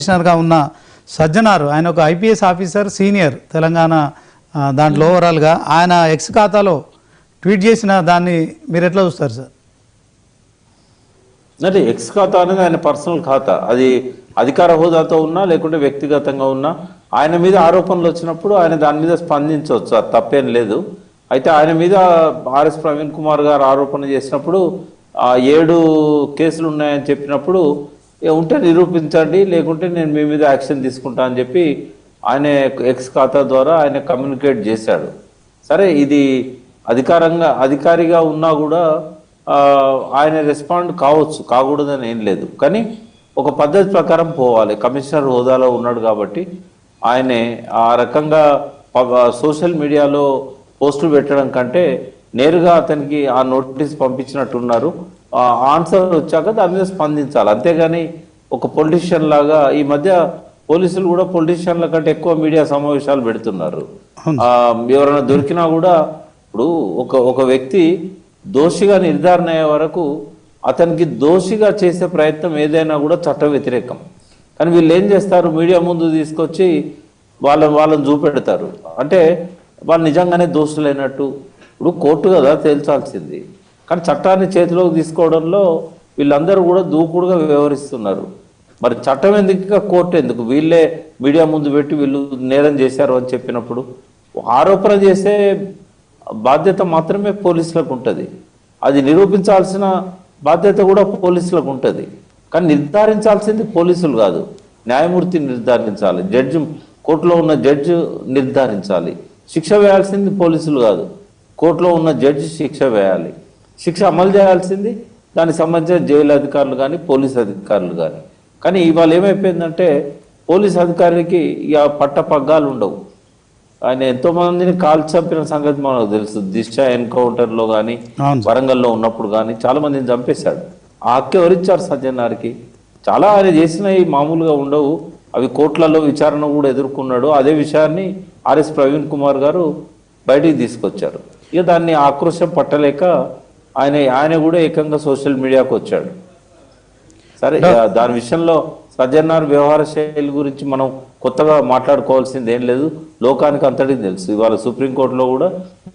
కమిషనర్గా ఉన్న సజ్జనార్ ఆయన ఒక ఐపీఎస్ ఆఫీసర్ సీనియర్ తెలంగాణ దాంట్లో ఓవరాల్గా ఆయన ఎక్స్ ఖాతాలో ట్వీట్ చేసిన దాన్ని మీరు ఎట్లా చూస్తారు సార్? అంటే ఎక్స్ ఖాతా అనేది ఆయన పర్సనల్ ఖాతా, అది అధికార హోదాతో ఉన్నా లేకుంటే వ్యక్తిగతంగా ఉన్నా ఆయన మీద ఆరోపణలు వచ్చినప్పుడు ఆయన దాని మీద స్పందించవచ్చు, అది తప్పేం లేదు. అయితే ఆయన మీద ఆర్ఎస్ ప్రవీణ్ కుమార్ గారు ఆరోపణ చేసినప్పుడు 7 కేసులు ఉన్నాయని చెప్పినప్పుడు ఉంటే నిరూపించండి, లేకుంటే నేను మీ మీద యాక్షన్ తీసుకుంటా అని చెప్పి ఆయన ఎక్స్ ఖాతా ద్వారా ఆయన కమ్యూనికేట్ చేశాడు. సరే, ఇది అధికారిగా ఉన్నా కూడా ఆయన రెస్పాండ్ కావచ్చు, కాకూడదని ఏం లేదు. కానీ ఒక పద్ధతి ప్రకారం పోవాలి. కమిషనర్ హోదాలో ఉన్నాడు కాబట్టి ఆయనే ఆ రకంగా సోషల్ మీడియాలో పోస్టులు పెట్టడం కంటే నేరుగా అతనికి ఆ నోటీస్ పంపించినట్టున్నారు. ఆన్సర్ వచ్చాక దాని మీద స్పందించాలి. అంతేగాని ఒక పొలిటీషియన్ లాగా ఈ మధ్య పోలీసులు కూడా పొలిటీషియన్ల కంటే ఎక్కువ మీడియా సమావేశాలు పెడుతున్నారు. ఎవరైనా దొరికినా కూడా ఇప్పుడు ఒక వ్యక్తి దోషిగా నిర్ధారణ అయ్యే వరకు అతనికి దోషిగా చేసే ప్రయత్నం ఏదైనా కూడా చట్ట వ్యతిరేకం. కానీ వీళ్ళు ఏం చేస్తారు, మీడియా ముందు తీసుకొచ్చి వాళ్ళని చూపెడతారు. అంటే వాళ్ళు నిజంగానే దోషులైనట్టు. ఇప్పుడు కోర్టు కదా తేల్చాల్సింది, కానీ చట్టాన్ని చేతిలోకి తీసుకోవడంలో వీళ్ళందరూ కూడా దూకుడుగా వ్యవహరిస్తున్నారు. మరి చట్టం ఎందుకు, కోర్టు ఎందుకు? వీళ్ళే మీడియా ముందు పెట్టి వీళ్ళు నేరం చేశారు అని చెప్పినప్పుడు ఆరోపణ చేసే బాధ్యత మాత్రమే పోలీసులకు ఉంటుంది. అది నిరూపించాల్సిన బాధ్యత కూడా పోలీసులకు ఉంటుంది. కానీ నిర్ధారించాల్సింది పోలీసులు కాదు, న్యాయమూర్తి నిర్ధారించాలి. కోర్టులో ఉన్న జడ్జి నిర్ధారించాలి. శిక్ష వేయాల్సింది పోలీసులు కాదు, కోర్టులో ఉన్న జడ్జి శిక్ష వేయాలి. శిక్ష అమలు చేయాల్సింది దానికి సంబంధించిన జైలు అధికారులు కానీ పోలీస్ అధికారులు కానీ. కానీ ఇవాళ ఏమైపోయిందంటే పోలీస్ అధికారికి ఇక పట్టపగ్గాలు ఉండవు. ఆయన ఎంతోమందిని కాల్ చంపిన సంగతి మనకు తెలుసు. దిశ ఎన్కౌంటర్లో కానీ వరంగల్లో ఉన్నప్పుడు కానీ చాలా మందిని చంపేశాడు. ఆ హక్కు ఎవరిచ్చారు సజ్జనార్కి? చాలా ఆయన చేసినవి మామూలుగా ఉండవు, అవి కోర్టులలో విచారణ కూడా ఎదుర్కొన్నాడు. అదే విషయాన్ని ఆర్ఎస్ ప్రవీణ్ కుమార్ గారు బయటికి తీసుకొచ్చారు. ఇక దాన్ని ఆక్రోశం పట్టలేక ఆయన కూడా ఏకంగా సోషల్ మీడియాకు వచ్చాడు. సరే, దాని విషయంలో సజ్జనార్ వ్యవహార శైలి గురించి మనం కొత్తగా మాట్లాడుకోవాల్సింది ఏం లేదు, లోకానికి అంతటికి తెలుసు. ఇవాళ సుప్రీంకోర్టులో కూడా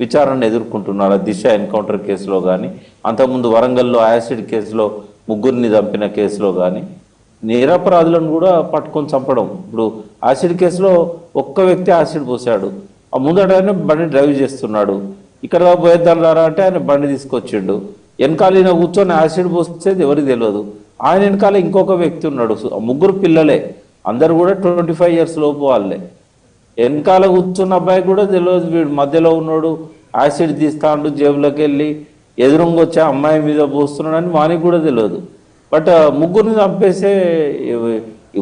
విచారణ ఎదుర్కొంటున్నారు. దిశ ఎన్కౌంటర్ కేసులో కానీ, అంతకుముందు వరంగల్లో యాసిడ్ కేసులో 3 చంపిన కేసులో కానీ నిరపరాధులను కూడా పట్టుకొని చంపడం. ఇప్పుడు యాసిడ్ కేసులో ఒక్క వ్యక్తి యాసిడ్ పోసాడు, ఆ ముందట ఆయన బండి డ్రైవ్ చేస్తున్నాడు, ఇక్కడ పోయేద్దారా అంటే ఆయన బండి తీసుకొచ్చిండు, వెనకాల కూర్చొని యాసిడ్ పోసేది ఎవరికి తెలియదు. ఆయన వెనకాల ఇంకొక వ్యక్తి ఉన్నాడు, 3 పిల్లలే, అందరు కూడా 25 years లోపు వాళ్ళే. వెనకాల కూర్చున్న అబ్బాయి కూడా తెలియదు వీడు మధ్యలో ఉన్నాడు, యాసిడ్ తీస్తాడు, జేబులోకి వెళ్ళి ఎదురుంగొచ్చే అమ్మాయి మీద పోస్తున్నాడు అని వానికి కూడా తెలియదు. బట్ 3 చంపేసే,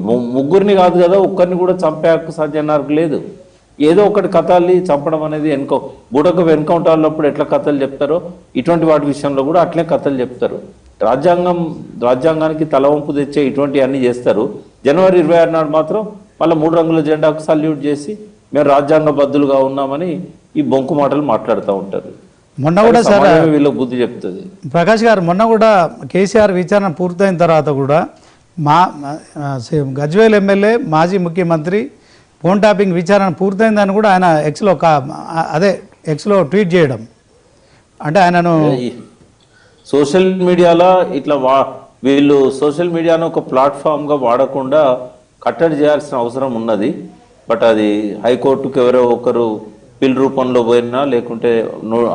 3 కాదు కదా, ఒక్కరిని కూడా చంపే హక్కు సజ్జనార్కు లేదు. ఏదో ఒకటి కథల్ని చంపడం అనేది బుడక ఎన్కౌంటర్లప్పుడు ఎట్లా కథలు చెప్తారో ఇటువంటి వాటి విషయంలో కూడా అట్లే కథలు చెప్తారు. రాజ్యాంగానికి తలవంపు తెచ్చే ఇటువంటి అన్ని చేస్తారు. జనవరి 26 నాడు మాత్రం మళ్ళీ 3 రంగుల జెండాకు సల్యూట్ చేసి మేము రాజ్యాంగబద్ధులుగా ఉన్నామని ఈ బొంకు మాటలు మాట్లాడుతూ ఉంటారు. మొన్న కూడా సార్ వీళ్ళకి బుద్ధి చెప్తుంది. ప్రకాష్ గారు, మొన్న కూడా కేసీఆర్ విచారణ పూర్తయిన తర్వాత కూడా గజ్వేల్ ఎమ్మెల్యే మాజీ ముఖ్యమంత్రి ఫోన్ ట్యాపింగ్ విచారణ పూర్తయిందని కూడా ఆయన ఎక్స్లో ట్వీట్ చేయడం, అంటే ఆయనను సోషల్ మీడియాలో ఇట్లా వీళ్ళు సోషల్ మీడియాను ఒక ప్లాట్ఫామ్గా వాడకుండా కట్టడి చేయాల్సిన అవసరం ఉన్నది. బట్ అది హైకోర్టుకు ఎవరో ఒకరు బిల్ రూపంలో పోయినా లేకుంటే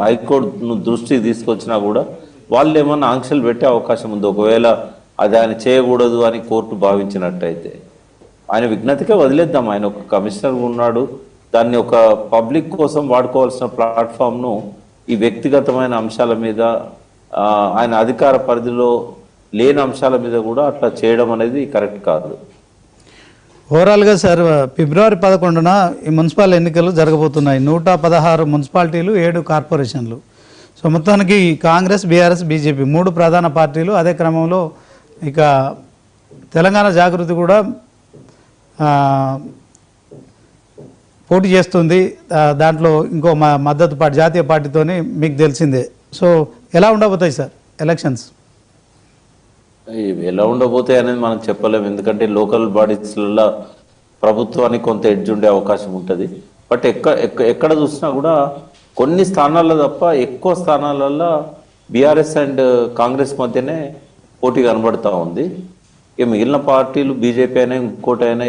హైకోర్టు దృష్టికి తీసుకొచ్చినా కూడా వాళ్ళు ఏమన్నా ఆంక్షలు పెట్టే అవకాశం ఉంది. ఒకవేళ అది ఆయన చేయకూడదు అని కోర్టు భావించినట్టయితే ఆయన విజ్ఞతకే వదిలేద్దాం. ఆయన ఒక కమిషనర్ ఉన్నాడు, దాన్ని ఒక పబ్లిక్ కోసం వాడుకోవాల్సిన ప్లాట్ఫామ్ను ఈ వ్యక్తిగతమైన అంశాల మీద, ఆయన అధికార పరిధిలో లేని అంశాల మీద కూడా అట్లా చేయడం అనేది కరెక్ట్ కాదు. ఓవరాల్గా సార్, ఫిబ్రవరి 11న ఈ మున్సిపల్ ఎన్నికలు జరగబోతున్నాయి. 116 మున్సిపాలిటీలు, 7 కార్పొరేషన్లు. సో మొత్తానికి కాంగ్రెస్, బీఆర్ఎస్, బీజేపీ 3 ప్రధాన పార్టీలు. అదే క్రమంలో ఇక తెలంగాణ జాగృతి కూడా పోటీ చేస్తుంది. దాంట్లో ఇంకో మద్దతు పార్టీ, జాతీయ పార్టీతోని మీకు తెలిసిందే. సో ఎలా ఉండబోతాయి సార్ ఎలక్షన్స్? ఇవి ఎలా ఉండబోతాయి అనేది మనం చెప్పలేము, ఎందుకంటే లోకల్ బాడీస్లలో ప్రభుత్వానికి కొంత ఎడ్జ్ ఉండే అవకాశం ఉంటుంది. బట్ ఎక్కడ చూసినా కూడా కొన్ని స్థానాల్లో తప్ప ఎక్కువ స్థానాలలో బీఆర్ఎస్ అండ్ కాంగ్రెస్ మధ్యనే పోటీ కనబడతా ఉంది. ఇక మిగిలిన పార్టీలు బీజేపీ అయినా ఇంకోటి అయినా